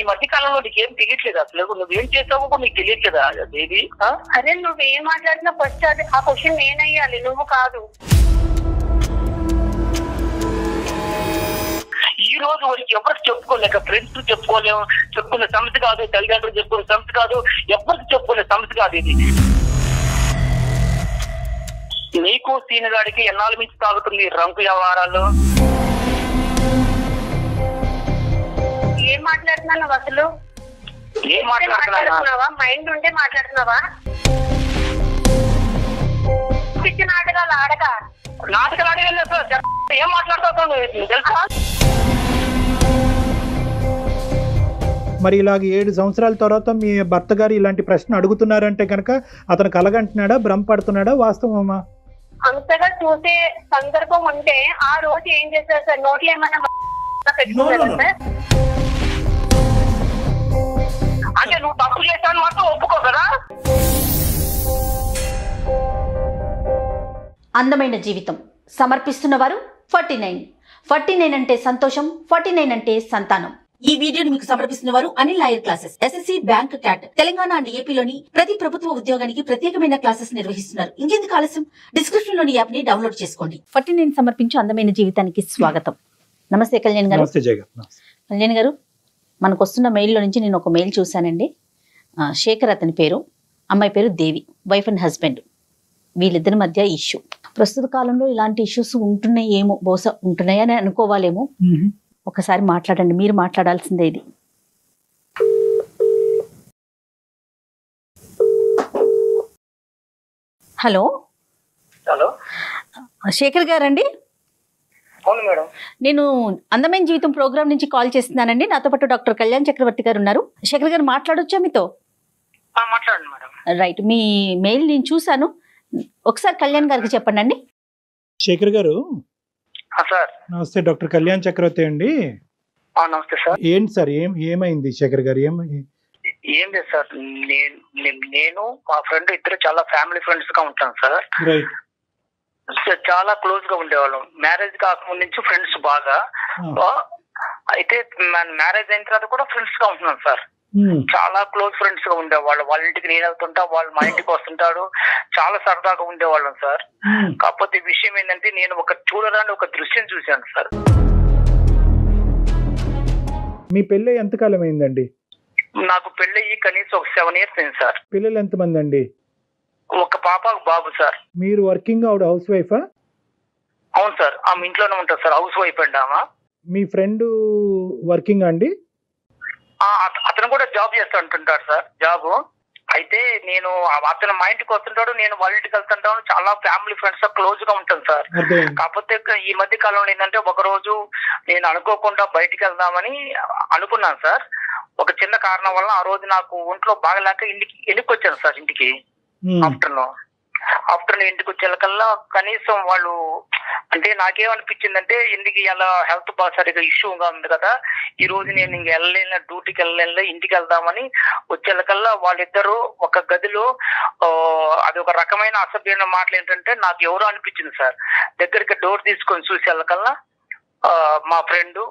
మధ్య కాలంలో నీకేం తెలియట్లేదు అసలు, నువ్వేం చేసావో నీకు తెలియట్లేదా బేబీ? అరే నువ్వేం మాట్లాడినా ఫస్ట్ అది ఆ క్వశ్చన్ నేనయ్యాలి, నువ్వు కాదు. ఈ రోజు వరకు ఎవరికి చెప్పుకోలేక, ఫ్రెండ్స్ చెప్పుకోలేము, చెప్పుకునే సమస్య కాదు, తల్లిదండ్రులు చెప్పుకునే సమస్య కాదు, ఎవరికి చెప్పుకునే సమస్య కాదు ఇది. నీకు సీనిగాడికి ఎన్నాళ్ళ నుంచి తాగుతుంది రంకు వ్యవహారాలు? ఏం మాట్లాడుతున్నావు అసలు? ఏం మాట్లాడుతున్నావా? మైండ్ ఉంటే మాట్లాడుతున్నావా? పిచ్చి నాటకాలు ఆడగా. నాటకాలు ఆడేది ఏం మాట్లాడుతావు తెలుసా? మరి ఇలాగ 7 సంవత్సరాల తర్వాత మీ భర్త గారు ఇలాంటి ప్రశ్న అడుగుతున్నారంటే కనుక అతను కలగంటున్నాడా, భ్రమపడుతున్నాడా, వాస్తవమా? అంతగా చూసే సందర్భం ఉంటే ఆ రోజు ఏం చేశారు సార్? నోట్లు ఏమన్నా పెట్టుకున్నారా సార్? అంటే నువ్వు తప్పు చేశాను మాత్రం ఒప్పుకో కదా. అందమైన జీవితం సమర్పిస్తున్న వారు 49 అంటే సంతోషం, 49 అంటే సంతానం. ఈ వీడియోని మీకు సమర్పిస్తున్న వారు Anil lawyer classes, SSC, bank, cat, Telangana and ఏపీలోని ప్రతి ప్రభుత్వ ఉద్యోగానికి ప్రత్యేకమైన క్లాసెస్ నిర్వహిస్తున్నారు. ఇంకెందుకు ఆలస్యం, డిస్క్రిప్షన్ లోని యాప్ ని డౌన్లోడ్ చేసుకోండి. 49 సమర్పించు అందమైన జీవితానికి స్వాగతం. నమస్తే కళ్యాణ్ గారు. కళ్యాణ్ గారు, మనకు వస్తున్న మెయిల్లో నుంచి నేను ఒక మెయిల్ చూశానండి. శేఖర్ అతని పేరు, అమ్మాయి పేరు దేవి, వైఫ్ అండ్ హస్బెండ్. వీళ్ళిద్దరి మధ్య ఇష్యూ. ప్రస్తుత కాలంలో ఇలాంటి ఇష్యూస్ ఉంటున్నాయి, ఏమో బహుశా ఉంటున్నాయని అనుకోవాలేమో. ఒకసారి మాట్లాడండి, మీరు మాట్లాడాల్సిందే ఇది. హలో హలో, శేఖర్ గారండి? అవును మేడం. నేను అందమైన జీవితం ప్రోగ్రామ్ నుంచి కాల్ చేస్తున్నానండి. నాతో పాటు డాక్టర్ కళ్యాణ్ చక్రవర్తి గారు ఉన్నారు. శేఖర్ గారు మాట్లాడొచ్చా మీతో? మాట్లాడండి మేడం. రైట్, మీ మెయిల్ నేను చూశాను, ఒకసారి కళ్యాణ్ గారికి చెప్పండి అండి. శేఖర్ గారు సార్. నమస్తే, డాక్టర్ కళ్యాణ్ చక్రవర్తి అండి. నమస్తే సార్. ఏంటి సార్, ఏమైంది శేఖర్ గారు? ఏం లేదు సార్, నేను మా ఫ్రెండ్ ఇద్దరు చాలా ఫ్యామిలీ ఫ్రెండ్స్ గా ఉంటాం సార్. చాలా క్లోజ్ గా ఉండేవాళ్ళం. మ్యారేజ్ కాకముందు నుంచి ఫ్రెండ్స్ బాగా. అయితే మ్యారేజ్ అయిన తర్వాత కూడా ఫ్రెండ్స్ గా ఉంటున్నాం సార్. చాలా క్లోజ్ ఫ్రెండ్స్ గా ఉండేవాళ్ళు. వాళ్ళ ఇంటికి నేను వెళ్తుంటా, వాళ్ళు మా ఇంటికి వస్తుంటాడు. చాలా సరదాగా ఉండేవాళ్ళం సార్. కాకపోతే విషయం ఏంటంటే, నేను చూడరాని ఒక దృశ్యం చూశాను సార్. మీ పెళ్ళి ఎంతకాలం అయిందండి? నాకు పెళ్ళయి కనీసం ఒక 7 years అయింది సార్. పిల్లలు ఎంతమంది అండి? ఒక పాప, ఒక బాబు సార్. మీరు వర్కింగ్, ఆవిడ హౌస్ వైఫా? అవును సార్, ఆమె ఇంట్లోనే ఉంటుంది సార్, హౌస్ వైఫ్ అండి ఆమె. మీ ఫ్రెండ్ వర్కింగ్ అండి? అతను కూడా జాబ్ చేస్తూ ఉంటుంటాడు సార్, జాబ్. అయితే నేను అతను మా ఇంటికి వస్తుంటాడు, నేను వాళ్ళ ఇంటికి వెళ్తుంటాను. చాలా ఫ్యామిలీ ఫ్రెండ్స్ క్లోజ్ గా ఉంటాను సార్. కాకపోతే ఈ మధ్య కాలంలో ఏంటంటే, ఒక రోజు నేను అనుకోకుండా బయటికి వెళ్దామని అనుకున్నాను సార్. ఒక చిన్న కారణం వల్ల ఆ రోజు నాకు ఒంట్లో బాగలేక ఇంటికి వచ్చాను సార్. ఇంటికి ఆఫ్టర్నూన్ ఇంటికి వచ్చేకల్లా కనీసం వాళ్ళు, అంటే నాకేమనిపించిందంటే, ఇంటికి ఇలా హెల్త్ బాగా సరిగా ఇష్యూగా ఉంది కదా, ఈ రోజు నేను ఇంక వెళ్ళలేను, డ్యూటీకి వెళ్ళలేను, ఇంటికి వెళ్దామని వచ్చేకల్లా వాళ్ళిద్దరూ ఒక గదిలో, అది ఒక రకమైన అసభ్యమైన మాటలు ఏంటంటే, నాకు ఎవరో అనిపించింది సార్. దగ్గరికి డోర్ తీసుకొని చూసేకల్లా మా ఫ్రెండ్,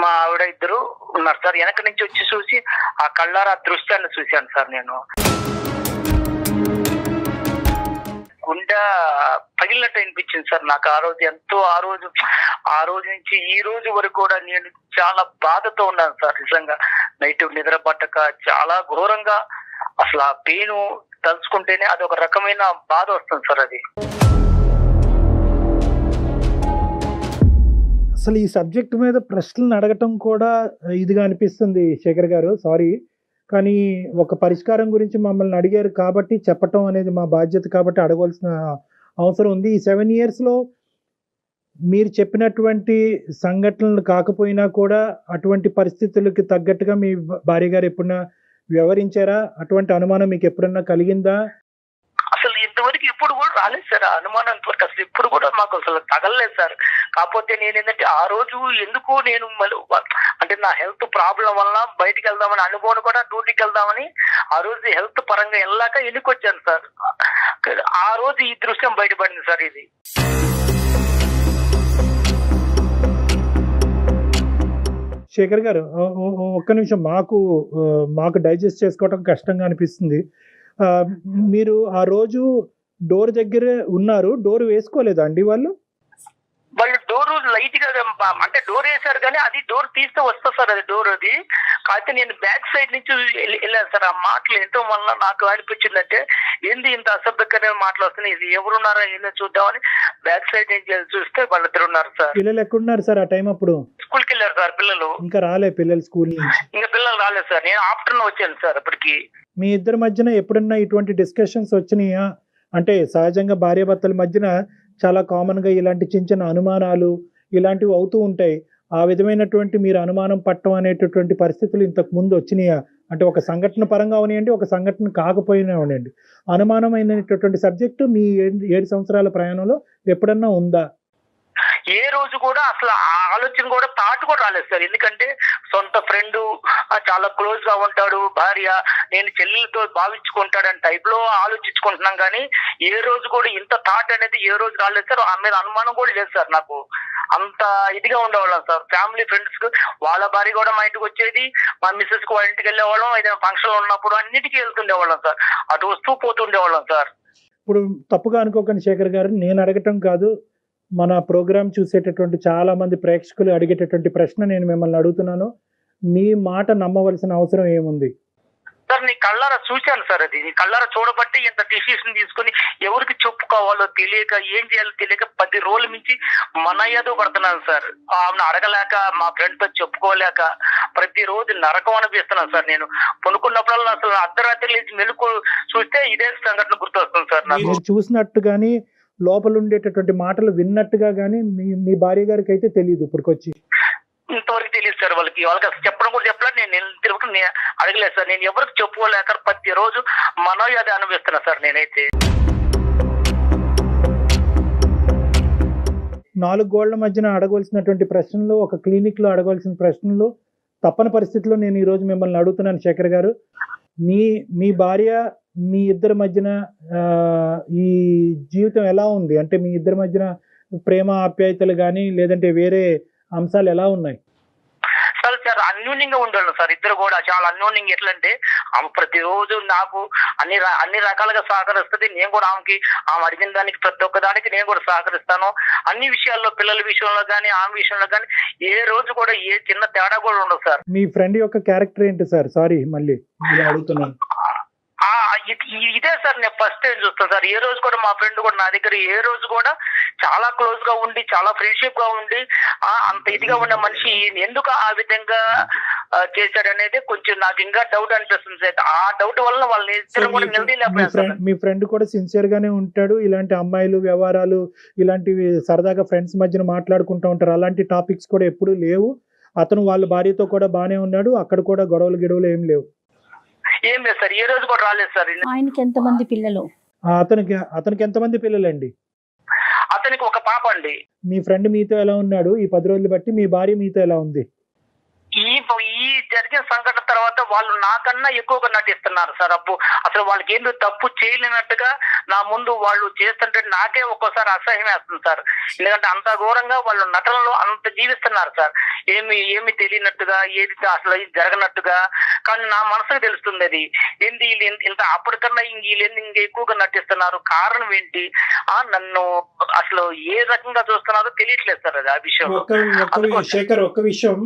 మా ఆవిడ ఇద్దరు ఉన్నారు సార్. వెనక నుంచి వచ్చి చూసి ఆ కళ్ళారా దృశ్యాన్ని చూశాను సార్. నేను గుండె పగిలినట్టు అనిపించింది సార్ నాకు ఆ రోజు. ఎంతో ఆ రోజు నుంచి ఈ రోజు వరకు కూడా నేను చాలా బాధతో ఉన్నాను సార్. నిజంగా నైట్ నిద్ర పట్టక చాలా ఘోరంగా, అసలు ఆ పెయిన్ తలుచుకుంటేనే అది ఒక రకమైన బాధ వస్తుంది సార్. అది అసలు ఈ సబ్జెక్ట్ మీద ప్రశ్నలు అడగటం కూడా ఇదిగా అనిపిస్తుంది శేఖర్ గారు, సారీ. కానీ ఒక పరిష్కారం గురించి మమ్మల్ని అడిగారు కాబట్టి చెప్పటం అనేది మా బాధ్యత, కాబట్టి అడగవలసిన అవసరం ఉంది. ఈ 7 yearsలో మీరు చెప్పినటువంటి సంఘటనలు కాకపోయినా కూడా అటువంటి పరిస్థితులకి తగ్గట్టుగా మీ భార్య గారు ఎప్పుడన్నా వ్యవహరించారా? అటువంటి అనుమానం మీకు ఎప్పుడన్నా కలిగిందా? అసలు ఇంతవరకు ఇప్పుడు కూడా రాలేదు సార్ అనుమానం. ఇంతవరకు అసలు ఇప్పుడు కూడా మాకు అసలు తగలలేదు సార్. కాకపోతే నేను ఏంటంటే, ఆ రోజు ఎందుకు నేను అంటే నా హెల్త్ ప్రాబ్లం వల్ల బయటికి వెళ్దామని అనుకోని కూడా డ్యూటీకి వెళ్దామని ఆ రోజు హెల్త్ పరంగా వెళ్ళాక ఎందుకు వచ్చాను సార్. ఆ రోజు ఈ దృశ్యం బయటపడింది సార్. ఇది శేఖర్ గారు ఒక్క నిమిషం, మాకు డైజెస్ట్ చేసుకోవడం కష్టంగా అనిపిస్తుంది. మీరు ఆ రోజు డోర్ దగ్గర ఉన్నారు, డోర్ వేసుకోలేదా అండి వాళ్ళు డోర్ లైట్ గా అంటే డోర్ వేసారు కానీ అది డోర్ తీస్తే వస్తా సార్, అది డోర్ అది కాకపోతే నేను బ్యాక్ సైడ్ నుంచి వెళ్ళాను సార్. ఆ మాటలు ఎంతో వల్ల నాకు అనిపించిందంటే ఏంది ఇంత అసభ్యకరమైన మాటలు వస్తున్నాయి, ఇది ఎవరున్నారా ఏందో చూద్దామని బ్యాక్ సైడ్ నుంచి చూస్తే వాళ్ళిద్దరు ఉన్నారు సార్. పిల్లలు ఎక్కడున్నారు సార్ ఆ టైం అప్పుడు? స్కూల్కి వెళ్ళారు సార్ పిల్లలు. ఇంకా రాలే పిల్లలు స్కూల్ నుంచి? ఇంకా పిల్లలు రాలేదు సార్, నేను ఆఫ్టర్నూన్ వచ్చాను సార్. అప్పటికి మీ ఇద్దరి మధ్యన ఎప్పుడన్నా ఇటువంటి డిస్కషన్స్ వచ్చినాయా? అంటే సహజంగా భార్యాభర్తల మధ్యన చాలా కామన్ గా ఇలాంటి చిన్న చిన్న అనుమానాలు ఇలాంటివి అవుతూ ఉంటాయి. ఆ విధమైనటువంటి మీరు అనుమానం పట్టడం అనేటటువంటి పరిస్థితులు ఇంతకు ముందు వచ్చినాయా? అంటే ఒక సంఘటన పరంగా అవనియండి, ఒక సంఘటన కాకపోయినా అవనియండి, అనుమానమైనటువంటి సబ్జెక్టు మీ 7 సంవత్సరాల ప్రయాణంలో ఎప్పుడన్నా ఉందా? ఏ రోజు కూడా అసలు ఆ ఆలోచన కూడా థాట్ కూడా రాలేదు సార్. ఎందుకంటే సొంత ఫ్రెండ్, చాలా క్లోజ్ గా ఉంటాడు, భార్య నేను చెల్లెలతో భావించుకుంటాడని టైప్ లో ఆలోచించుకుంటున్నాం కానీ ఏ రోజు కూడా ఇంత థాట్ అనేది ఏ రోజు రాలేదు సార్. ఆ మీద అనుమానం కూడా లేదు సార్. నాకు అంత ఇదిగా ఉండేవాళ్ళం సార్. ఫ్యామిలీ ఫ్రెండ్స్ కు వాళ్ళ భార్య కూడా మా ఇంటికి వచ్చేది, మా మిస్సెస్ కు వాళ్ళ ఇంటికి వెళ్ళేవాళ్ళం, ఏదైనా ఫంక్షన్ ఉన్నప్పుడు అన్నిటికీ వెళ్తుండేవాళ్ళం సార్. అటు వస్తూ పోతుండేవాళ్ళం సార్. ఇప్పుడు తప్పుగా అనుకోకండి శేఖర్ గారు, నేను అడగటం కాదు, మన ప్రోగ్రామ్ చూసేటటువంటి చాలా మంది ప్రేక్షకులు అడిగేటటువంటి ప్రశ్న నేను మిమ్మల్ని అడుగుతున్నాను. మీ మాట నమ్మవలసిన అవసరం ఏముంది సార్? నీ కళ్ళారా చూశాను సార్. అది నీ కళ్ళారా చూడబట్టి ఇంత డిసిషన్ తీసుకుని ఎవరికి చెప్పుకోవాలో తెలియక ఏం చేయాలో తెలియక 10 రోజుల నుంచి మనయ్యదో పడుతున్నాను సార్. ఆమెను అడగలేక, మా ఫ్రెండ్ తో చెప్పుకోలేక ప్రతిరోజు నరకం అనిపిస్తున్నాను సార్. నేను కొనుక్కున్నప్పుడల్లా అసలు అర్ధరాత్రి లేచి మెలుకు చూస్తే ఇదే సంఘటన గుర్తొస్తుంది సార్ నాకు. మీరు చూసినట్టు కానీ లోపల ఉండేటటువంటి మాటలు విన్నట్టుగా కానీ మీ భార్య గారికి అయితే తెలియదు ఇప్పటికొచ్చి? ఇంతవరకు తెలియదు సార్. వాళ్ళకి అసలు చెప్పడం కూడా చెప్పలేదు. నేను తిరుగుతూ అడగలేదు సార్. నేను ఎవరికి చెప్పుకోలేక ప్రతిరోజు మనోయాది అనుభవిస్తున్నా సార్ నేనైతే. 4 గోళ్ల మధ్యన అడగవలసినటువంటి ప్రశ్నలు, ఒక క్లినిక్ లో అడగవలసిన ప్రశ్నలు తప్పని పరిస్థితిలో నేను ఈ రోజు మిమ్మల్ని అడుగుతున్నాను శేఖర్ గారు. మీ భార్య మీ ఇద్దరి మధ్యన ఈ జీవితం ఎలా ఉంది? అంటే మీ ఇద్దరి మధ్యన ప్రేమ ఆప్యాయతలు కానీ లేదంటే వేరే అంశాలు ఎలా ఉన్నాయి? సార్ అన్యోన్యంగా ఉండేవాళ్ళం సార్. ఇద్దరు కూడా చాలా అన్యోన్యంగా. ఎట్లంటే ఆమె ప్రతిరోజు నాకు అన్ని రకాలుగా సహకరిస్తుంది. నేను కూడా ఆమె అడిగిన దానికి ప్రతి ఒక్క దానికి నేను కూడా సహకరిస్తాను. అన్ని విషయాల్లో, పిల్లల విషయంలో కానీ ఆమె విషయంలో కానీ ఏ రోజు కూడా ఏ చిన్న తేడా కూడా ఉండదు సార్. మీ ఫ్రెండ్ యొక్క క్యారెక్టర్ ఏంటి సార్? సారీ మళ్ళీ అడుగుతున్నాను. ఇదే సార్ నేను ఫస్ట్ టైం చూస్తాను సార్. ఏ రోజు కూడా మా ఫ్రెండ్ కూడా నా దగ్గర ఏ రోజు కూడా చాలా క్లోజ్ గా ఉండి, చాలా ఫ్రెండ్షిప్ గా ఉండి, అంత ఇదిగా ఉన్న మనిషి ఎందుకు ఆ విధంగా చేశాడనేది కొంచెం నాకు ఇంకా డౌట్ అనిపిస్తుంది సార్. ఆ డౌట్ వల్ల వాళ్ళని ఇద్దరు కూడా నిలదీయలేకపోయారు. మీ ఫ్రెండ్ కూడా సిన్సియర్ గానే ఉంటాడు. ఇలాంటి అమ్మాయిలు వ్యవహారాలు ఇలాంటివి సరదాగా ఫ్రెండ్స్ మధ్యన మాట్లాడుకుంటూ ఉంటారు. అలాంటి టాపిక్స్ కూడా ఎప్పుడూ లేవు. అతను వాళ్ళ భార్యతో కూడా బానే ఉన్నాడు. అక్కడ కూడా గొడవలు ఏం లేవు. ఏం లేదు సార్. ఏ రోజు కూడా రాలేదు సార్. ఆయనకి ఎంతమంది పిల్లలు? అతనికి ఎంతమంది పిల్లలండి? అతనికి ఒక పాప అండి. మీ ఫ్రెండ్ మీతో ఎలా ఉన్నాడు ఈ 10 రోజులు బట్టి? మీ భార్య మీతో ఎలా ఉంది? ఈ జరిగిన సంఘటన తర్వాత వాళ్ళు నాకన్నా ఎక్కువగా నటిస్తున్నారు సార్. అసలు వాళ్ళకి ఏందో తప్పు చేయలేనట్టుగా నా ముందు వాళ్ళు చేస్తుంటే నాకే ఒక్కోసారి అసహ్యం వేస్తుంది సార్. ఎందుకంటే అంత ఘోరంగా వాళ్ళు నటనలో అంత జీవిస్తున్నారు సార్. ఏమి తెలియనట్టుగా, ఏది అసలు జరగనట్టుగా. కానీ నా మనసుకు తెలుస్తుంది అది ఏంది ఇంత అప్పటికన్నా వీళ్ళు ఇంకా ఎక్కువగా నటిస్తున్నారు. కారణం ఏంటి? నన్ను అసలు ఏ రకంగా చూస్తున్నారో తెలియట్లేదు సార్. అది ఆ విషయం. శేఖర్, ఒక్క విషయం,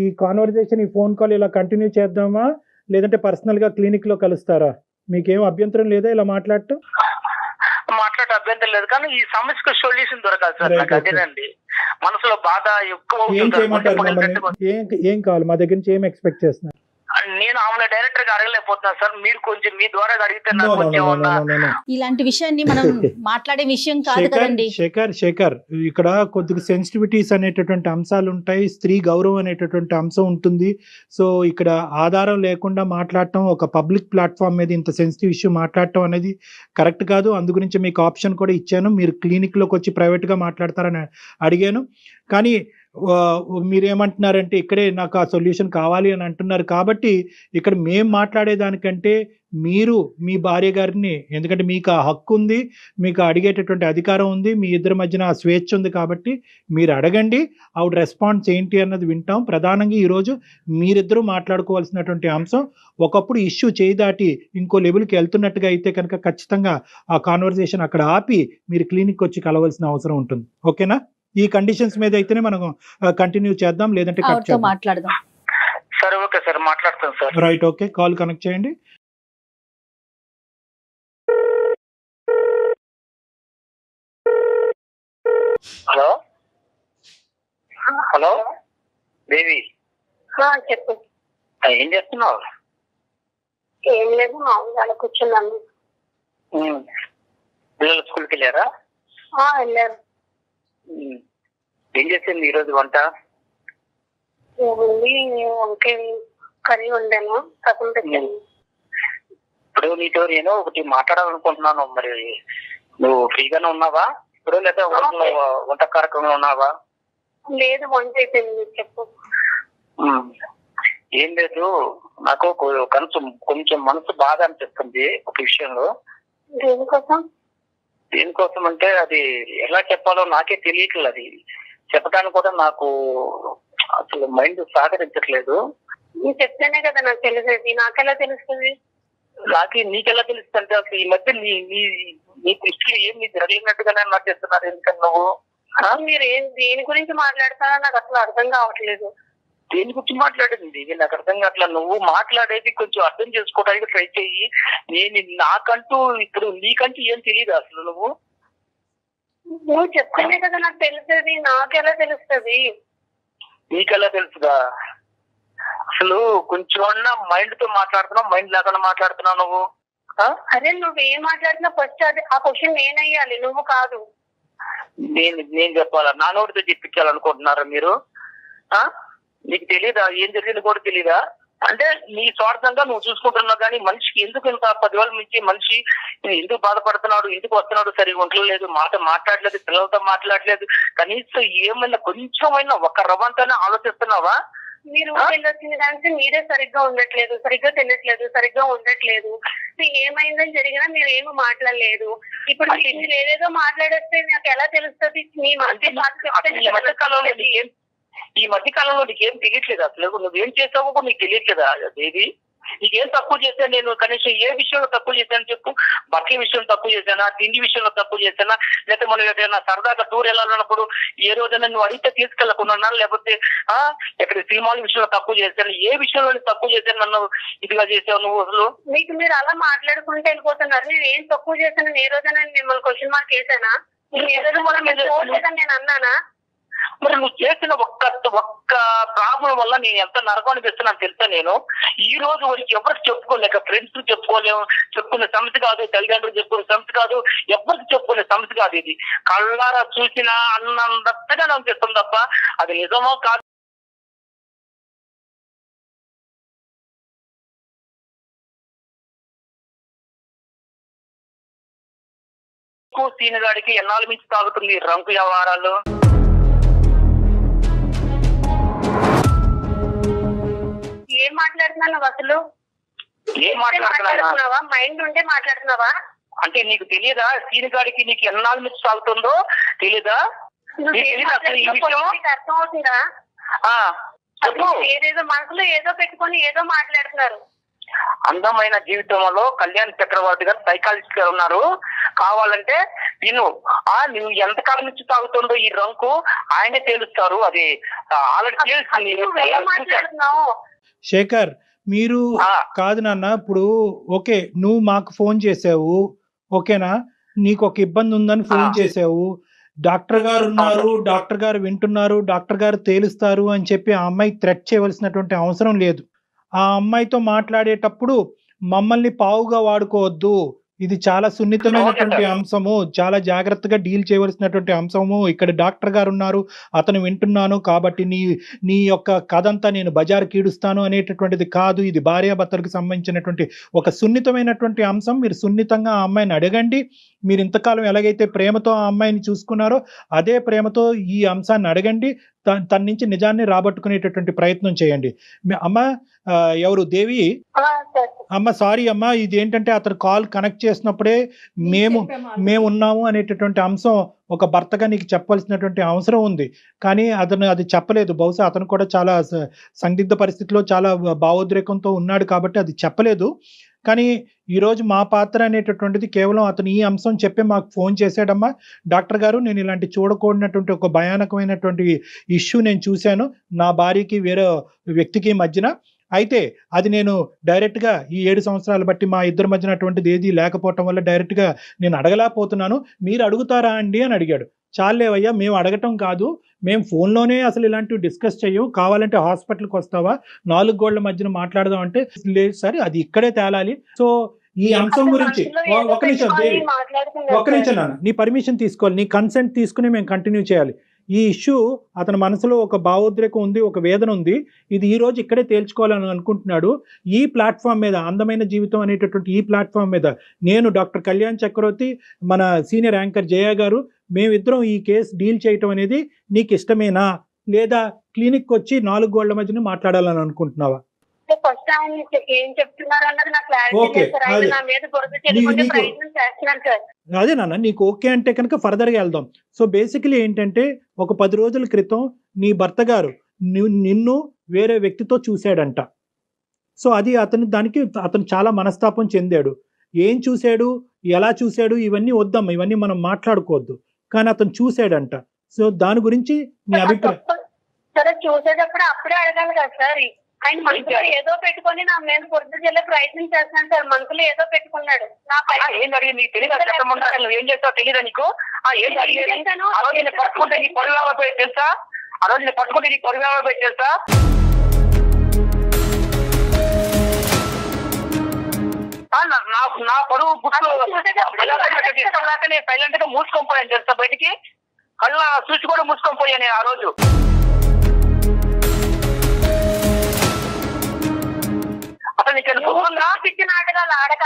ఈ కాన్వర్జేషన్, ఈ ఫోన్ కాల్ ఇలా కంటిన్యూ చేద్దామా లేదంటే పర్సనల్ గా క్లినిక్ లో కలుస్తారా? మీకేం అభ్యంతరం లేదా ఇలా మాట్లాడటం? మాట్లాడే అభ్యంతరం లేదు కానీ ఈ సమస్యకు సొల్యూషన్ దొరకాలి సార్. నాకు అదేనండి మనసులో బాధ ఎక్కువ. ఏం కావాలి మా దగ్గర నుంచి? ఏం ఎక్స్పెక్ట్ చేస్తున్నారు? నేను ఆమె డైరెక్టర్ గా అడగలేకపోతున్నాను సార్. మీరు కొంచెం మీ ద్వారా అడిగితే నాకు కొంచెం ఇలాంటి విషయాన్ని మనం మాట్లాడే విషయం కాదు కదండి. శేఖర్, ఇక్కడ కొద్దిగా సెన్సిటివిటీస్ అనేటటువంటి అంశాలు ఉంటాయి. స్త్రీ గౌరవం అనేటటువంటి అంశం ఉంటుంది. సో ఇక్కడ ఆధారం లేకుండా మాట్లాడటం, ఒక పబ్లిక్ ప్లాట్ఫామ్ మీద ఇంత సెన్సిటివ్ ఇష్యూ మాట్లాడటం అనేది కరెక్ట్ కాదు. అందు గురించి మీకు ఆప్షన్ కూడా ఇచ్చాను. మీరు క్లినిక్ లోకి వచ్చి ప్రైవేట్ గా మాట్లాడతారని అడిగాను. కానీ మీరేమంటున్నారంటే ఇక్కడే నాకు ఆ సొల్యూషన్ కావాలి అని అంటున్నారు. కాబట్టి ఇక్కడ మేము మాట్లాడేదానికంటే మీరు మీ భార్య గారిని, ఎందుకంటే మీకు ఆ హక్కు ఉంది, మీకు అడిగేటటువంటి అధికారం ఉంది, మీ ఇద్దరి మధ్యన ఆ స్వేచ్ఛ ఉంది, కాబట్టి మీరు అడగండి, ఆవిడ రెస్పాన్స్ ఏంటి అన్నది వింటాం. ప్రధానంగా ఈరోజు మీరిద్దరూ మాట్లాడుకోవాల్సినటువంటి అంశం, ఒకప్పుడు ఇష్యూ చేయి దాటి ఇంకో లెవెల్కి వెళ్తున్నట్టుగా అయితే కనుక ఖచ్చితంగా ఆ కాన్వర్సేషన్ అక్కడ ఆపి మీరు క్లినిక్ వచ్చి కలవాల్సిన అవసరం ఉంటుంది. ఓకేనా? ఈ కండిషన్స్ మీద అయితేనే మనం కంటిన్యూ చేద్దాం, లేదంటే కట్ చేద్దాం. మాట్లాడదాం. సరే, ఓకే సార్, మాట్లాడతాను sir. Right, okay, call connect చేయండి. హలో హలో దేవి, చెప్పు. ఏం చేస్తున్నావు? ఏం లేదు, మామూలుగా అలా కూర్చున్నాను. పిల్లలు స్కూల్కి వెళ్ళారా? వెళ్ళారు. ఏం చేసింది ఈరోజు వంట? ఏముంది, వంకాయ కర్రీ వండాను, సగం పెట్టాను. ఇప్పుడు నీతో నేను ఒకటి మాట్లాడాలనుకుంటున్నాను. మరి నువ్వు ఫ్రీగానే ఉన్నావా ఇప్పుడు, లేదా వంట కార్యక్రమంలో ఉన్నావా? లేదు, వంట అయిపోయింది. చెప్పు. ఏం లేదు, నాకు కొంచెం మనసు బాధ అనిపిస్తుంది ఒక విషయంలో. దేనికోసం అంటే అది ఎలా చెప్పాలో నాకే తెలియట్లేదు. అది చెప్పడానికి కూడా నాకు అసలు మైండ్ సహకరించట్లేదు. నువ్వు చెప్తేనే కదా నాకు తెలిసేది, నాకెలా తెలుస్తుంది? నీకెలా తెలుస్తుంది అంటే అసలు ఈ మధ్య నీ దృష్టిలో ఏమి జరగలేనట్టుగానే నాకు చెప్తున్నారు. ఎందుకని నువ్వు మీరు దేని గురించి మాట్లాడతారో నాకు అసలు అర్థం కావట్లేదు. దేని గురించి మాట్లాడింది నాకు అర్థం కావట్లా. నువ్వు మాట్లాడేది కొంచెం అర్థం చేసుకోవడానికి ట్రై చెయ్యి. నాకంటూ ఇప్పుడు నీకంటూ ఏం తెలియదు అసలు. నువ్వు చెప్తేనే కదా నాకు తెలిసేది, నాకెలా తెలుస్తుంది? నీకెలా తెలుసుదా? అసలు కొంచెం మైండ్ తో మాట్లాడుతున్నావు, మైండ్ లేకుండా మాట్లాడుతున్నావు నువ్వు. అరే నువ్వేం మాట్లాడినా ఫస్ట్ అది ఆ క్వశ్చన్ నేనయ్యాలి, నువ్వు కాదు. నేను చెప్పాలా? నా నోటితో చెప్పించాలనుకుంటున్నారా మీరు? నీకు తెలీదా ఏం జరిగింది కూడా తెలీదా? అంటే నీ స్వార్థంగా నువ్వు చూసుకుంటున్నావు, కానీ మనిషికి ఎందుకు ఇంత 10 వేల నుంచి మనిషి ఎందుకు బాధపడుతున్నాడు, ఎందుకు వస్తున్నాడు, సరిగా ఉండలేదు, మాట్లాడలేదు, పిల్లలతో మాట్లాడలేదు, కనీసం ఏమైనా కొంచెమైనా ఒక రవ్వంతనే ఆలోచిస్తున్నావా? మీరు వెళ్ళొచ్చిన దానికి మీరే సరిగ్గా ఉండట్లేదు, సరిగ్గా తినట్లేదు, సరిగ్గా ఉండట్లేదు. ఏమైందని జరిగినా మీరు ఏమి మాట్లాడలేదు. ఇప్పుడు ఏదేదో మాట్లాడేస్తే నాకు ఎలా తెలుస్తుంది? మీ ఈ మధ్య కాలంలో నీకేం తెలియట్లేదు అసలు. నువ్వేం చేసావో నీకు తెలియట్లేదా దేవి? నీకేం తక్కువ చేశాను నేను? కనీసం ఏ విషయంలో తక్కువ చేశాను చెప్పు. బట్టల విషయంలో తక్కువ చేశానా, తిండి విషయంలో తక్కువ చేశానా, లేకపోతే మనం ఏదైనా సరదాగా టూర్ వెళ్ళాలన్నప్పుడు ఏ రోజైనా నువ్వు అడిగితే తీసుకెళ్లకుండా, లేకపోతే ఇక్కడ సినిమాల విషయంలో తక్కువ చేశాను, ఏ విషయంలో తక్కువ చేశాను నన్ను ఇదిగా చేసావు నువ్వు అసలు? మీకు మీరు అలా మాట్లాడుకుంటే వెళ్ళిపోతున్నారు. నేను ఏం తక్కువ చేశాను? ఏ రోజైనా మిమ్మల్ని క్వశ్చన్ మార్క్ వేసానా? నేను అన్నానా? మరి నువ్వు చేసిన ఒక్క ప్రాబ్లం వల్ల నేను ఎంత నరకం అనిపిస్తున్నాను తెలుసా? నేను ఈ రోజు వరకు ఎవరికి చెప్పుకోలేక, ఫ్రెండ్స్ చెప్పుకోలేము, చెప్పుకునే సమస్య కాదు, తల్లిదండ్రులు చెప్పుకునే సమస్య కాదు, ఎవరికి చెప్పుకునే సమస్య కాదు. ఇది కళ్ళారా చూసినా అన్నంతగా అనిపిస్తుంది తప్ప అది నిజమో కాదు. సీనుగాడికి ఎన్నాళ్ళ నుంచి తాగుతుంది రంకు వ్యవహారాలు. ఏం మాట్లాడుతున్నావు అసలు? ఏం మాట్లాడుతున్నావా? మైండ్ ఉంటే మాట్లాడుతున్నావా? అంటే నీకు తెలియదా సీనుగాడికి నీకు ఎన్నాళ్ళ నుంచి తాగుతుందో తెలీదా? అర్థం అవుతుందా? ఏదేదో మనసులో ఏదో పెట్టుకొని ఏదో మాట్లాడుతున్నారు. అందమైన జీవితంలో కళ్యాణ్ చక్రవర్తి గారు సైకాలజిస్ట్ గారు ఉన్నారు. కావాలంటే నువ్వు ఎంతకాలం నుంచి తాగుతుందో ఈ రంకు ఆయనే తేలుస్తారు. అది ఆల్రెడీ శేఖర్, మీరు కాదు నాన్న, ఇప్పుడు ఓకే నువ్వు మాకు ఫోన్ చేసావు, ఓకేనా, నీకు ఒక ఇబ్బంది ఉందని ఫోన్ చేసావు, డాక్టర్ గారు ఉన్నారు, డాక్టర్ గారు వింటున్నారు, డాక్టర్ గారు తేలుస్తారు అని చెప్పి ఆ అమ్మాయి థ్రెట్ చేయవలసినటువంటి అవసరం లేదు. ఆ అమ్మాయితో మాట్లాడేటప్పుడు మమ్మల్ని పావుగా వాడుకోవద్దు, ఇది చాలా సున్నితమైనటువంటి అంశము, చాలా జాగ్రత్తగా డీల్ చేయవలసినటువంటి అంశము. ఇక్కడ డాక్టర్ గారు ఉన్నారు, అతను వింటున్నాను, కాబట్టి నీ యొక్క కథ అంతా నేను బజారు కీడుస్తాను అనేటటువంటిది కాదు. ఇది భార్యాభర్తలకు సంబంధించినటువంటి ఒక సున్నితమైనటువంటి అంశం. మీరు సున్నితంగా ఆ అమ్మాయిని అడగండి. మీరు ఇంతకాలం ఎలాగైతే ప్రేమతో ఆ అమ్మాయిని చూసుకున్నారో అదే ప్రేమతో ఈ అంశాన్ని అడగండి. తన నుంచి నిజాన్ని రాబట్టుకునేటటువంటి ప్రయత్నం చేయండి. అమ్మ ఎవరు దేవి అమ్మ, సారీ అమ్మ, ఇది ఏంటంటే అతను కాల్ కనెక్ట్ చేసినప్పుడే మేము ఉన్నాము అనేటటువంటి అంశం ఒక భర్తగా నీకు చెప్పవలసినటువంటి అవసరం ఉంది. కానీ అతను అది చెప్పలేదు. బహుశా అతను కూడా చాలా సందిగ్ధ పరిస్థితిలో చాలా భావోద్రేకంతో ఉన్నాడు కాబట్టి అది చెప్పలేదు. కానీ ఈరోజు మా పాత్ర అనేటటువంటిది కేవలం అతను ఈ అంశం చెప్పి మాకు ఫోన్ చేశాడమ్మా, డాక్టర్ గారు నేను ఇలాంటి చూడకూడనటువంటి ఒక భయానకమైనటువంటి ఇష్యూ నేను చూశాను నా భార్యకి వేరే వ్యక్తికి మధ్యన. అయితే అది నేను డైరెక్ట్గా ఈ 7 సంవత్సరాలు బట్టి మా ఇద్దరి మధ్యన అటువంటిది ఏది లేకపోవటం వల్ల డైరెక్ట్గా నేను అడగలేకపోతున్నాను, మీరు అడుగుతారా అండి అని అడిగాడు. చాలేవయ్యా, మేము అడగటం కాదు, మేము ఫోన్లోనే అసలు ఇలాంటివి డిస్కస్ చెయ్యం, కావాలంటే హాస్పిటల్కి వస్తావా 4 గోళ్ల మధ్యన మాట్లాడదాం అంటే లేదు సార్, అది ఇక్కడే తేలాలి. సో ఈ అంశం గురించి ఒక నిమిషం నాన్న, నీ పర్మిషన్ తీసుకోవాలి, నీ కన్సెంట్ తీసుకుని మేము కంటిన్యూ చేయాలి. ఈ ఇష్యూ అతని మనసులో ఒక భావోద్రేకం ఉంది, ఒక వేదన ఉంది, ఇది ఈ రోజు ఇక్కడే తేల్చుకోవాలని అనుకుంటున్నాడు. ఈ ప్లాట్ఫామ్ మీద, అందమైన జీవితం అనేటటువంటి ఈ ప్లాట్ఫామ్ మీద నేను డాక్టర్ కళ్యాణ్ చక్రవర్తి, మన సీనియర్ యాంకర్ జయ గారు, మేమిద్దరం ఈ కేసు డీల్ చేయటం అనేది నీకు ఇష్టమేనా, లేదా క్లినిక్ వచ్చి 4 గోళ్ల మధ్యన మాట్లాడాలని అనుకుంటున్నావా? ఫస్ట్ ఆయన ఏం చెప్తున్నారు అన్నది నాకు క్లారిటీ లేదు సార్. ఆయన నా మీద బురద చల్లుకునే ప్రయత్నం చేస్తున్నాను సార్. అదే నాన్న, నీకు ఓకే అంటే కనుక ఫర్దర్గా వెళ్దాం. సో బేసికలీ ఏంటంటే ఒక 10 రోజుల క్రితం నీ భర్త గారు నిన్ను వేరే వ్యక్తితో చూశాడంట. సో అది అతను చాలా మనస్తాపం చెందాడు. ఏం చూశాడు, ఎలా చూశాడు, ఇవన్నీ వద్దమ్మా, ఇవన్నీ మనం మాట్లాడుకోవద్దు. కానీ అతను చూశాడంట. సో దాని గురించి నీ అభిప్రాయం? సరే, చూసేటప్పుడు అప్పుడే అడగాలి కదా సార్. ఆయన మనసులో ఏదో పెట్టుకొని నా మీద బురద చల్లే ప్రయత్నం చేస్తున్నాను సార్. మనసులో ఏదో పెట్టుకున్నాడు. ఏం చేస్తావు తెలియదా నీకు? పట్టుకుంటే నీ పొరుగు పోయి తెలుసా? ఆ రోజు నేను పట్టుకుంటే నీ పొరుగు పోయి తెలుసా? నా పొరుగు గుర్తులాకనే సైలెంట్ గా మూసుకొని పోయాను తెలుసా బయటికి. కళ్ళ చూసి కూడా మూసుకొని పోయాను ఆ రోజు. అసలు నీకు పిచ్చి నాటకాలు ఆడక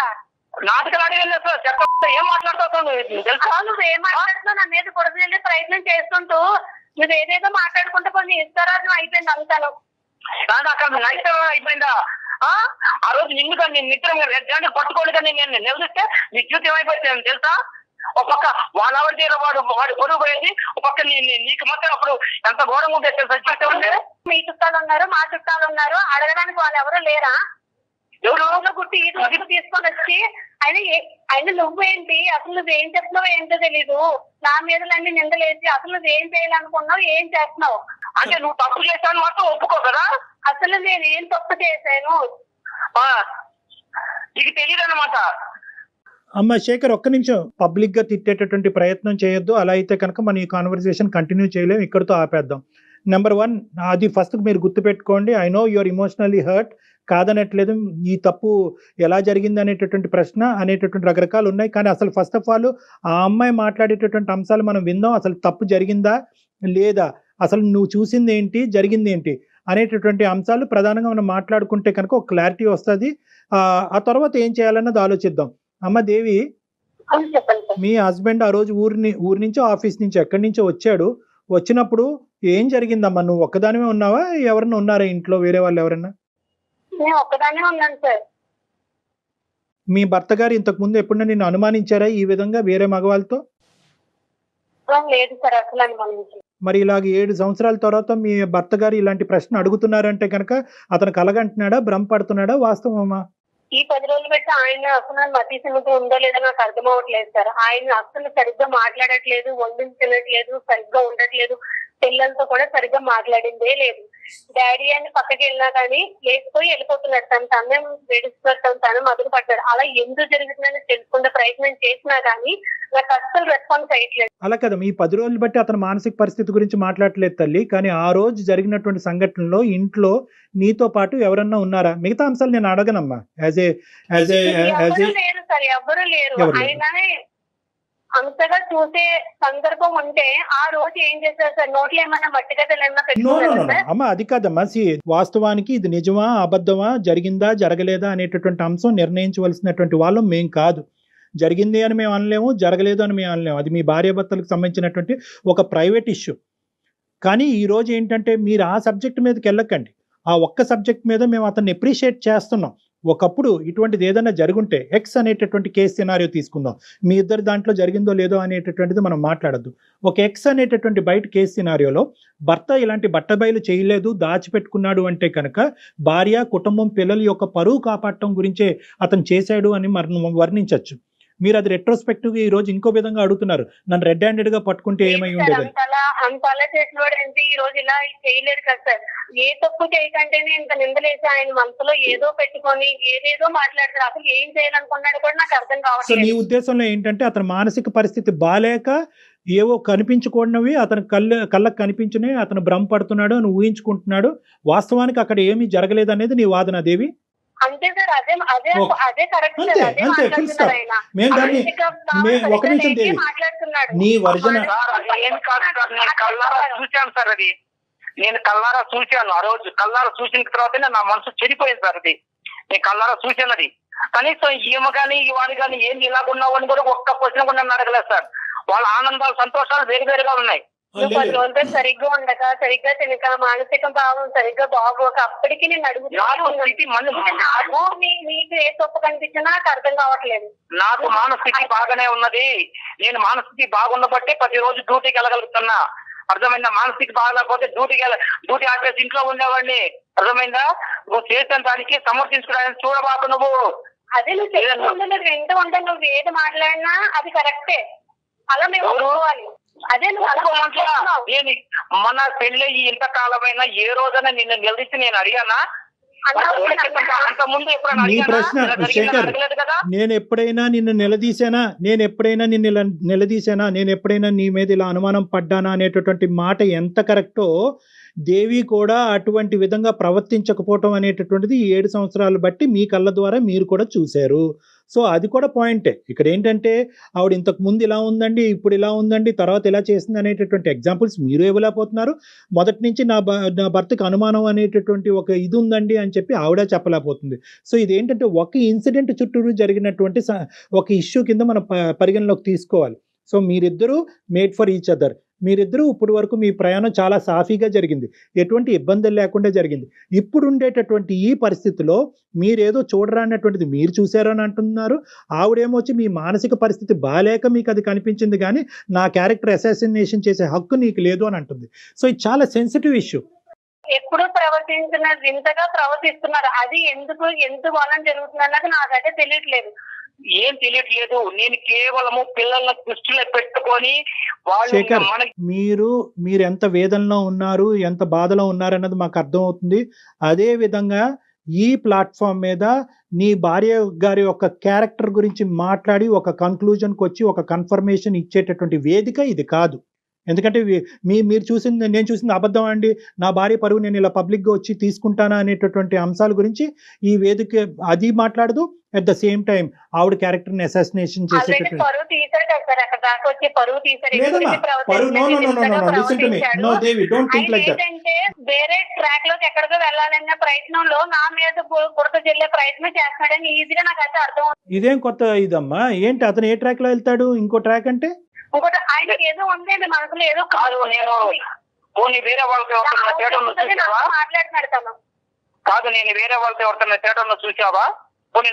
చెప్ప ఏం మాట్లాడుతావు తెలుసా? నువ్వు ఏం మాట్లాడుతున్నావు? నా మీద బురద చల్లే ప్రయత్నం చేసుకుంటూ నువ్వు ఏదేదో మాట్లాడుకుంటే కొన్ని ఇస్తారాజు అయిపోయింది అంతాను. అక్కడ నైతం అయిపోయిందా? ఆ రోజు నిన్ను కానీ నేను నిద్ర పట్టుకోండి కానీ నేను నిలదీస్తే నీ జీవితం ఏమైపోయింది తెలుసా? ఒక పక్క 1 అవర్ తీర వాడు పొరుగు పోయేది, ఒక పక్క నీకు మాత్రం అప్పుడు ఎంత ఘోరంగా ఉంటుంది తెలుసా జీవితం అంటే. మీ చుట్టాలు ఉన్నారు, మా చుట్టాలు ఉన్నారు, అడగడానికి వాళ్ళు ఎవరు లేరా? ఎవరు గుట్టి ఈ రోజు తీసుకొని వచ్చి ఆయన నువ్వేంటి, అసలు నువ్వేం చెప్తున్నావు ఏంటో తెలీదు, నా మీదలన్నీ నిందలేసి అసలు నువ్వేం చేయాలనుకున్నావు, ఏం చేస్తున్నావు అంటే నువ్వు తప్పు చేశాను మాత్రం ఒప్పుకో కదా. అసలు నేను ఏం తప్పు చేశాను నీకు తెలియదు అన్నమాట. అమ్మ శేఖర్, ఒక్క నిమిషం, పబ్లిక్ గా తిట్టేటటువంటి ప్రయత్నం చేయొద్దు. అలా అయితే కనుక మన ఈ కాన్వర్సేషన్ కంటిన్యూ చేయలేము, ఇక్కడితో ఆపేద్దాం. నెంబర్ 1, అది ఫస్ట్ మీరు గుర్తుపెట్టుకోండి. I know your emotionally hurt, కాదనట్లేదు. ఈ తప్పు ఎలా జరిగింది అనేటటువంటి ప్రశ్న అనేటటువంటి రకరకాలు ఉన్నాయి. కానీ అసలు ఫస్ట్ ఆఫ్ ఆల్ ఆ అమ్మాయి మాట్లాడేటటువంటి అంశాలు మనం విందాం. అసలు తప్పు జరిగిందా లేదా, అసలు నువ్వు చూసింది ఏంటి, జరిగింది ఏంటి అనేటటువంటి అంశాలు ప్రధానంగా మనం మాట్లాడుకుంటే కనుక ఒక క్లారిటీ వస్తుంది. ఆ తర్వాత ఏం చేయాలన్నది ఆలోచిద్దాం. అమ్మ దేవి, మీ హస్బెండ్ ఆ రోజు ఊరి నుంచో ఆఫీస్ నుంచి ఎక్కడి నుంచో వచ్చాడు. వచ్చినప్పుడు ఏం జరిగిందమ్మా? నువ్వు ఒక్కదానివే ఉన్నావా, ఎవరన్నా ఉన్నారా ఇంట్లో, వేరే వాళ్ళు ఎవరన్నా? నేను ఒక్కదానే ఉన్నాను సార్. మీ భర్త గారు ఇంతకు ముందు ఎప్పుడన్నా నిన్ను అనుమానించారా ఈ విధంగా వేరే మగవాళ్ళతో? లేదు సార్, అసలు అనుమానించి. మరి ఇలాగ 7 సంవత్సరాల తర్వాత మీ భర్త గారు ఇలాంటి ప్రశ్న అడుగుతున్నారంటే కనుక అతను కలగంటున్నాడా, భ్రమపడుతున్నాడా, వాస్తవమా? ఈ 10 రోజులు పెట్టి ఆయన అసలు మతి సినిమా ఉందో లేదో నాకు అర్థం అవ్వట్లేదు సార్. ఆయన అసలు సరిగ్గా మాట్లాడట్లేదు, వండించి తినట్లేదు, సరిగ్గా ఉండట్లేదు, పిల్లలతో కూడా సరిగ్గా మాట్లాడిందే లేదు. డాడీ అని పక్కకి వెళ్ళినా కానీ లేకపోయి వెళ్ళిపోతున్నాడు. తను వేడిస్తున్నాడు, తను మొదలు పడ్డాడు. అలా ఎందుకు జరుగుతుందని తెలుసుకునే ప్రయత్నం చేసినా కానీ నాకు అస్సలు రెస్పాన్స్ అయ్యట్లేదు. అలా కదా, ఈ 10 రోజులు బట్టి అతని మానసిక పరిస్థితి గురించి మాట్లాడలేదు తల్లి. కానీ ఆ రోజు జరిగినటువంటి సంఘటనలో ఇంట్లో నీతో పాటు ఎవరన్నా ఉన్నారా? మిగతా అంశాలు నేను అడగనమ్మా. లేరు సార్, ఎవరు లేరు. ఆయననే అంతగా చూసే సందర్భం ఉంటే ఆ రోజు ఏం చేశారు సార్? నోట్లో ఏమన్నా మట్టిగదలేమన్నా అమ్మా, అది కాదమ్మా. వాస్తవానికి ఇది నిజమా అబద్ధమా, జరిగిందా జరగలేదా అనేటటువంటి అంశం నిర్ణయించవలసినటువంటి వాళ్ళం మేం కాదు. జరిగింది అని మేము అనలేము, జరగలేదు అని మేము అనలేము. అది మీ భార్యాభర్తలకు సంబంధించినటువంటి ఒక ప్రైవేట్ ఇష్యూ. కానీ ఈ రోజు ఏంటంటే మీరు ఆ సబ్జెక్ట్ మీదకి వెళ్ళకండి. ఆ ఒక్క సబ్జెక్ట్ మీద మేము అతన్ని అప్రిషియేట్ చేస్తున్నాం. ఒకప్పుడు ఇటువంటిది ఏదైనా జరుగుంటే ఎక్స్ అనేటటువంటి కేసు సినారియో తీసుకుందాం. మీ ఇద్దరు దాంట్లో జరిగిందో లేదో అనేటటువంటిది మనం మాట్లాడద్దు. ఒక ఎక్స్ అనేటటువంటి బయట కేసు సినారియోలో భర్త ఇలాంటి బట్టబయలు చేయలేదు, దాచిపెట్టుకున్నాడు అంటే కనుక భార్య, కుటుంబం, పిల్లల యొక్క పరువు కాపాడటం గురించే అతను చేశాడు అని వర్ణించవచ్చు. మీరు అది రెట్రోస్పెక్టివ్ ఈ రోజు ఇంకో విధంగా అడుగుతున్నారు, నన్ను రెడ్ హ్యాండెడ్ గా పట్టుకుంటే ఏమై ఉండేది. అంతలా చేసినోడు ఏంటి ఈ రోజు ఇలా చేయలేడు కదా సార్. ఏ తప్పు చేయకంటేనే ఇంత నిందలేసి ఆయన మనసులో ఏదో పెట్టుకొని ఏదేదో మాట్లాడతారు. అసలు ఏం చేయాలనుకున్నాడు కూడా నాకు అర్థం సో కావట్లేదు. నీ ఉద్దేశంలో ఏంటంటే అతని మానసిక పరిస్థితి బాలేక ఏవో కనిపించుకున్నవి అతని కళ్ళకు కనిపించినవి అతను భ్రమపడుతున్నాడు అని ఊహించుకుంటున్నాడు. వాస్తవానికి అక్కడ ఏమీ జరగలేదు అనేది నీ వాదన దేవి. అంతే సార్, అదే కరెక్ట్ అంతే సార్. అదే అంతే ఫుల్ స్టాప్. మేము దాన్ని ఒక నిమిషం దేవి మాట్లాడుతున్నాడు. నీ వర్జన ఏం కాదు సార్, నేను కళ్ళారా చూశాను సార్. అది నేను కళ్ళారా చూశాను. ఆ రోజు కళ్ళారా చూసిన తర్వాతనే నా మనసు చెడిపోయింది సార్. అది నేను కళ్ళారా చూశాను. అది కనీసం ఈమె కానీ వాడు కానీ ఏంది ఇలాగున్నావు అని కూడా ఒక్క క్వశ్చన్ కూడా నన్ను అడగలేదు సార్. వాళ్ళ ఆనందాలు, సంతోషాలు వేరు వేరుగా ఉన్నాయి. కొన్ని రోజులు సరిగ్గా ఉండక, సరిగ్గా తినక, మానసిక భావం సరిగ్గా బాగోక అప్పటికి నేను అడుగుతున్నాను. నీకు ఏ తప్పు కనిపించినా నాకు అర్థం కావట్లేదు. నాకు మానస్థితి బాగానే ఉన్నది. నేను మానస్థితి బాగున్న బట్టే ప్రతిరోజు డ్యూటీకి వెళ్ళగలుగుతున్నా. అర్థమైందా? మానస్థితి బాగాలేకపోతే డ్యూటీ ఆపేసి ఇంట్లో ఉండేవాడిని. అర్థమైందా? నువ్వు చేసిన దానికి సమర్థించుకోవడానికి చూడబాకు. నువ్వు అదే నువ్వు చేసుకుంటే నువ్వు వింటూ ఉంటే నువ్వు ఏది మాట్లాడినా అది కరెక్టే. అలా మేము ఒప్పుకోవాలి. అదే నేను మన పెళ్ళి ఇంతకాలమైనా ఏ రోజైనా నిన్ను నిలదీసి నేను అడిగానా? నీ ప్రశ్న శేఖర్, నేను ఎప్పుడైనా నిన్ను నిలదీశానా, నేను ఎప్పుడైనా నీ మీద ఇలా అనుమానం పడ్డానా అనేటటువంటి మాట ఎంత కరెక్టో, దేవి కూడా అటువంటి విధంగా ప్రవర్తించకపోవటం అనేటటువంటిది 7 సంవత్సరాలు బట్టి మీ కళ్ళ ద్వారా మీరు కూడా చూశారు. సో అది కూడా పాయింటే. ఇక్కడ ఏంటంటే ఆవిడ ఇంతకు ముందు ఇలా ఉందండి, ఇప్పుడు ఇలా ఉందండి, తర్వాత ఇలా చేసింది అనేటటువంటి ఎగ్జాంపుల్స్ మీరు ఇవ్వలేకపోతున్నారు. మొదటి నుంచి నా భర్తకు అనుమానం అనేటటువంటి ఒక ఇది ఉందండి అని చెప్పి ఆవిడ చెప్పలేకపోతుంది. సో ఇదేంటంటే ఒక ఇన్సిడెంట్ చుట్టూరు జరిగినటువంటి ఒక ఇష్యూ కింద మనం పరిగణలోకి తీసుకోవాలి. సో మీరిద్దరూ మేడ్ ఫర్ ఈచ్ అదర్. మీరిద్దరూ ఇప్పుడు వరకు మీ ప్రయాణం చాలా సాఫీగా జరిగింది, ఎటువంటి ఇబ్బందులు లేకుండా జరిగింది. ఇప్పుడు ఉండేటటువంటి ఈ పరిస్థితిలో మీరేదో చూడరానటువంటిది మీరు చూశారని అంటున్నారు. ఆవిడేమో వచ్చి మీ మానసిక పరిస్థితి బాలేక మీకు అది కనిపించింది, కానీ నా క్యారెక్టర్ అసాసినేషన్ చేసే హక్కు నీకు లేదు అని అంటుంది. సో ఇది చాలా సెన్సిటివ్ ఇష్యూ. ఎప్పుడు ఇంతగా ప్రవర్తిస్తున్నారు. అది ఎందుకు వలన జరుగుతుంది అన్నది నాకైతే తెలియట్లేదు. ఏం తెలియట్లేదు. నేను కేవలము పిల్లల దృష్టిలో పెట్టుకొని శేఖర్, మీరు ఎంత వేదనలో ఉన్నారు, ఎంత బాధలో ఉన్నారు అన్నది మాకు అర్థం అవుతుంది. అదే విధంగా ఈ ప్లాట్ఫామ్ మీద నీ భార్య గారి యొక్క క్యారెక్టర్ గురించి మాట్లాడి ఒక కన్క్లూజన్కి వచ్చి ఒక కన్ఫర్మేషన్ ఇచ్చేటటువంటి వేదిక ఇది కాదు. ఎందుకంటే మీరు చూసింది, నేను చూసింది అబద్ధం అండి, నా భార్య పరువు నేను ఇలా పబ్లిక్గా వచ్చి తీసుకుంటానా అనేటటువంటి అంశాల గురించి ఈ వేదిక అది మాట్లాడదు. అట్ ద సేమ్ టైం ఆవిడ క్యారెక్టర్ ని అసాసినేషన్ చేసేటటువంటి వేరే ట్రాక్ లోకి ఎక్కడికో వెళ్ళాలన్న ప్రయత్నంలో నా మీద బురద జల్లే ప్రయత్నం చేస్తున్నాడని ఈజీగా నాకైతే అర్థం. ఇదేం కొత్త ఇదమ్మా? ఏంటి అతను ఏ ట్రాక్ లో వెళ్తాడు? ఇంకో ట్రాక్ అంటే ఇంకోటి ఆయనకి ఏదో ఉందండి మనసులో, ఏదో కాదు. నేను వేరే వాళ్ళతో మాట్లాడుతున్నాడు తను. కాదు, నేను వేరే వాళ్ళతో ఎవరితో థియేటర్లో చూసావా? పోనీ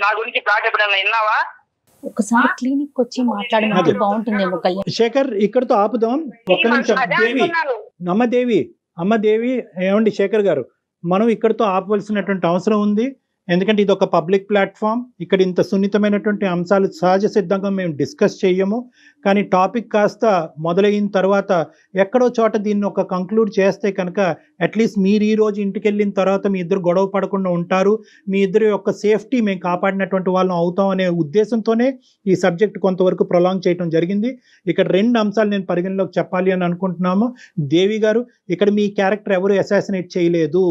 నా గురించి ప్లాట్ ఎప్పుడైనా విన్నావా? ఒకసారి క్లినిక్ వచ్చి మాట్లాడినట్టు బాగుంటుందేమో. శేఖర్, ఇక్కడతో ఆపుదాం. ఒక్క నిమిషం దేవి, అమ్మ దేవి, ఏమండి శేఖర్ గారు, మనం ఇక్కడతో ఆపవలసినటువంటి అవసరం ఉంది. ఎందుకంటే ఇది ఒక పబ్లిక్ ప్లాట్ఫామ్. ఇక్కడ ఇంత సున్నితమైనటువంటి అంశాలు సహజ సిద్ధంగా మేము డిస్కస్ చేయము. కానీ టాపిక్ కాస్త మొదలైన తర్వాత ఎక్కడో చోట దీన్ని ఒక కంక్లూడ్ చేస్తే కనుక అట్లీస్ట్ మీరు ఈ రోజు ఇంటికి వెళ్ళిన తర్వాత మీ ఇద్దరు గొడవ పడకుండా ఉంటారు, మీ ఇద్దరు యొక్క సేఫ్టీ మేము కాపాడినటువంటి వాళ్ళం అవుతాం అనే ఉద్దేశంతోనే ఈ సబ్జెక్ట్ కొంతవరకు ప్రొలాంగ్ చేయడం జరిగింది. ఇక్కడ 2 అంశాలు నేను పరిగణలోకి చెప్పాలి అని అనుకుంటున్నాము. దేవి గారు, ఇక్కడ మీ క్యారెక్టర్ ఎవరు అసాసినేట్ చేయలేదు,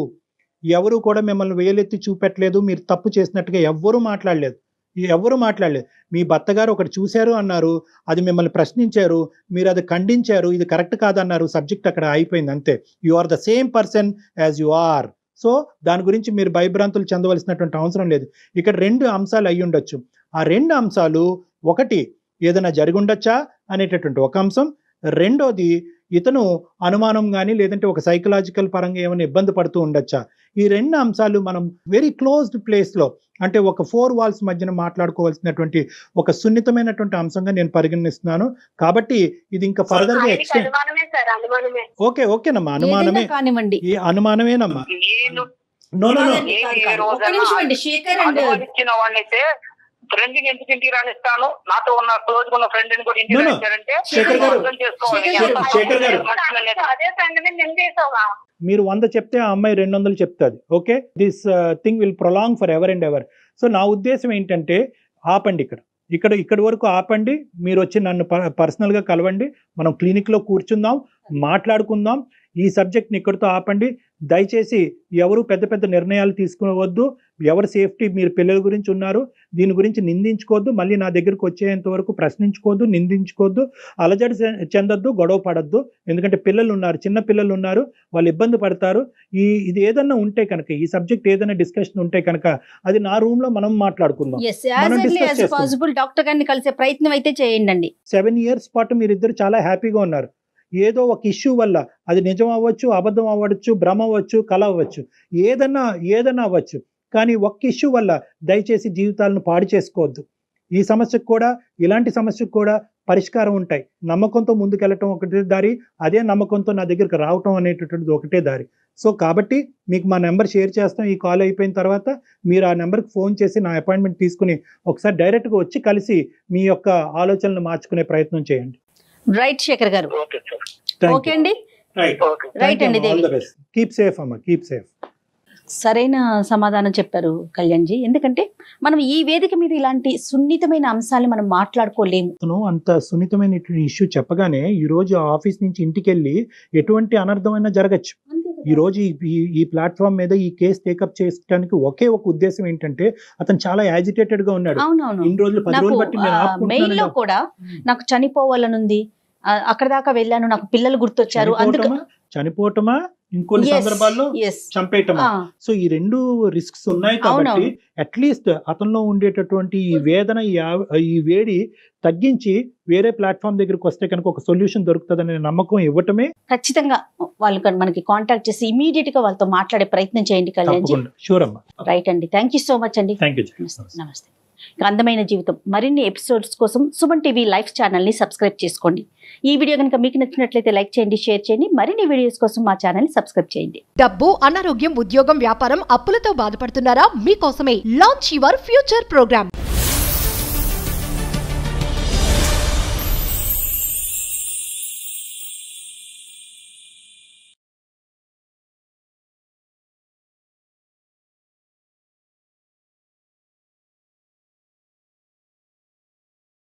ఎవరు కూడా మిమ్మల్ని వేలెత్తి చూపెట్టలేదు, మీరు తప్పు చేసినట్టుగా ఎవ్వరూ మాట్లాడలేదు. మీ భర్త గారు ఒకటి చూశారు అన్నారు, అది మిమ్మల్ని ప్రశ్నించారు, మీరు అది ఖండించారు, ఇది కరెక్ట్ కాదన్నారు, సబ్జెక్ట్ అక్కడ అయిపోయింది అంతే. You are the same person as you are. So దాని గురించి మీరు భయభ్రాంతులు చెందవలసినటువంటి అవసరం లేదు. ఇక్కడ 2 అంశాలు అయి ఉండొచ్చు. ఆ 2 అంశాలు, ఒకటి ఏదైనా జరిగి ఉండొచ్చా అనేటటువంటి ఒక అంశం, రెండోది ఇతను అనుమానం కానీ లేదంటే ఒక సైకలాజికల్ పరంగా ఏమైనా ఇబ్బంది పడుతూ ఉండొచ్చా? ఈ 2 అంశాలు మనం వెరీ క్లోజ్డ్ ప్లేస్లో, అంటే ఒక 4 వాల్స్ మధ్యన మాట్లాడుకోవాల్సినటువంటి ఒక సున్నితమైనటువంటి అంశంగా నేను పరిగణిస్తున్నాను. కాబట్టి ఇది ఇంకా ఫర్దర్ గా ఎక్స్టెండ్. అనుమానమే సార్, అనుమానమే. ఓకేనమ్మా, అనుమానమే, కానివ్వండి, ఈ అనుమానమేనమ్మా. అనుమానించిన వాడినైతే ఫ్రెండ్ ఎందుకు ఇంటికి రానిస్తాను, నాతో ఉన్న క్లోజ్ ఉన్న ఫ్రెండ్ ని కూడా ఇంటికి రానిచ్చారంటే అర్థం చేసుకోవాలి. అదే ఫ్రెండ్ ని నేను చేసావా? మీరు 100 చెప్తే ఆ అమ్మాయి 200 చెప్తుంది. Okay, this thing will prolong for ever and ever. So నా ఉద్దేశం ఏంటంటే ఆపండి, ఇక్కడి వరకు ఆపండి. మీరు వచ్చి నన్ను పర్సనల్గా కలవండి, మనం క్లినిక్లో కూర్చుందాం, మాట్లాడుకుందాం. ఈ సబ్జెక్ట్ని ఇక్కడితో ఆపండి. దయచేసి ఎవరు పెద్ద పెద్ద నిర్ణయాలు తీసుకోవద్దు. ఎవరి సేఫ్టీ, మీరు పిల్లల గురించి ఉన్నారు, దీని గురించి నిందించుకోవద్దు. మళ్ళీ నా దగ్గరకు వచ్చేంత వరకు ప్రశ్నించుకోవద్దు, నిందించుకోవద్దు, అలజడి చెందొద్దు, గొడవ పడద్దు. ఎందుకంటే పిల్లలు ఉన్నారు, చిన్న పిల్లలు ఉన్నారు, వాళ్ళు ఇబ్బంది పడతారు. ఇది ఏదన్నా ఉంటే కనుక, ఈ సబ్జెక్ట్ ఏదైనా డిస్కషన్ ఉంటే కనుక అది నా రూమ్ లో మనం మాట్లాడుకుందాం. డాక్టర్ గారిని కలిసే ప్రయత్నం అయితే చేయండి. 7 years పాటు మీరిద్దరు చాలా హ్యాపీగా ఉన్నారు. ఏదో ఒక ఇష్యూ వల్ల, అది నిజం అవ్వచ్చు, అబద్ధం అవ్వచ్చు, భ్రమ అవ్వచ్చు, కళ అవ్వచ్చు, ఏదన్నా అవ్వచ్చు, కానీ ఒక్క ఇష్యూ వల్ల దయచేసి జీవితాలను పాడు చేసుకోవద్దు. ఈ సమస్యకు కూడా, ఇలాంటి సమస్యకు కూడా పరిష్కారం ఉంటాయి. నమ్మకంతో ముందుకెళ్ళటం ఒకటే దారి, అదే నమ్మకంతో నా దగ్గరికి రావటం అనేటటువంటిది ఒకటే దారి. సో కాబట్టి మీకు మా నెంబర్ షేర్ చేస్తాం. ఈ కాల్ అయిపోయిన తర్వాత మీరు ఆ నెంబర్కి ఫోన్ చేసి నా అపాయింట్మెంట్ తీసుకుని ఒకసారి డైరెక్ట్గా వచ్చి కలిసి మీ యొక్క ఆలోచనలు మార్చుకునే ప్రయత్నం చేయండి. రైట్ శేఖర్ గారు. ఓకే అండి, రైట్ అండి. కీప్ సేఫ్ అమ్మా, కీప్ సేఫ్. సరైన సమాధానం చెప్పారు కళ్యాణ్జీ. ఎందుకంటే మనం ఈ వేదిక మీద ఇలాంటి సున్నితమైన అంశాలు మనం మాట్లాడుకోలేము. అంత సున్నితమైన ఇష్యూ చెప్పగానే ఈ రోజు ఆఫీస్ నుంచి ఇంటికి వెళ్ళి ఎటువంటి అనర్థమైనా జరగచ్చు. ఈ రోజు ఈ ప్లాట్ఫామ్ మీద ఈ కేసు టేకప్ చేయడానికి ఒకే ఒక ఉద్దేశం ఏంటంటే, అతను చాలా యాజిటేటెడ్ గా ఉన్నాడు. ఇన్ని రోజులు 10 రోజులు బట్టి మెయిల్ లో కూడా నాకు చనిపోవాలనుంది, అక్కడ దాకా వెళ్ళాను, నాకు పిల్లలు గుర్తొచ్చారు, చనిపోవటమా, ఇంకొన్ని సందర్భాల్లో చంపేయటమా. సో ఈ 2 రిస్క్స్ ఉన్నాయి. కాబట్టి అట్లీస్ట్ అతనిలో ఉండేటటువంటి ఈ వేదన, ఈ వేడి తగ్గించి వేరే ప్లాట్ఫామ్ దగ్గరికి వస్తే కనుక ఒక సొల్యూషన్ దొరుకుతుందనే నమ్మకం ఇవ్వటమే. ఖచ్చితంగా వాళ్ళు మనకి కాంటాక్ట్ చేసి ఇమీడియట్ గా వాళ్ళతో మాట్లాడే ప్రయత్నం చేయండి కళ్యాణ్. షూర్ అమ్మా. రైట్ అండి, థ్యాంక్ యూ సో మచ్ అండి. నమస్తే. అందమైన జీవితం మరిన్ని ఎపిసోడ్స్ కోసం సుమన్ టీవీ లైవ్ ఛానల్ ని సబ్స్క్రైబ్ చేసుకోండి. ఈ వీడియో కనుక మీకు నచ్చినట్లయితే లైక్ చేయండి, షేర్ చేయండి. మరిన్ని వీడియోస్ కోసం మా ఛానల్ ని సబ్స్క్రైబ్ చేయండి. డబ్బు, అనారోగ్యం, ఉద్యోగం, వ్యాపారం, అప్పులతో బాధపడుతున్నారా? మీకోసమే లాంచ్ యువర్ ఫ్యూచర్ ప్రోగ్రామ్.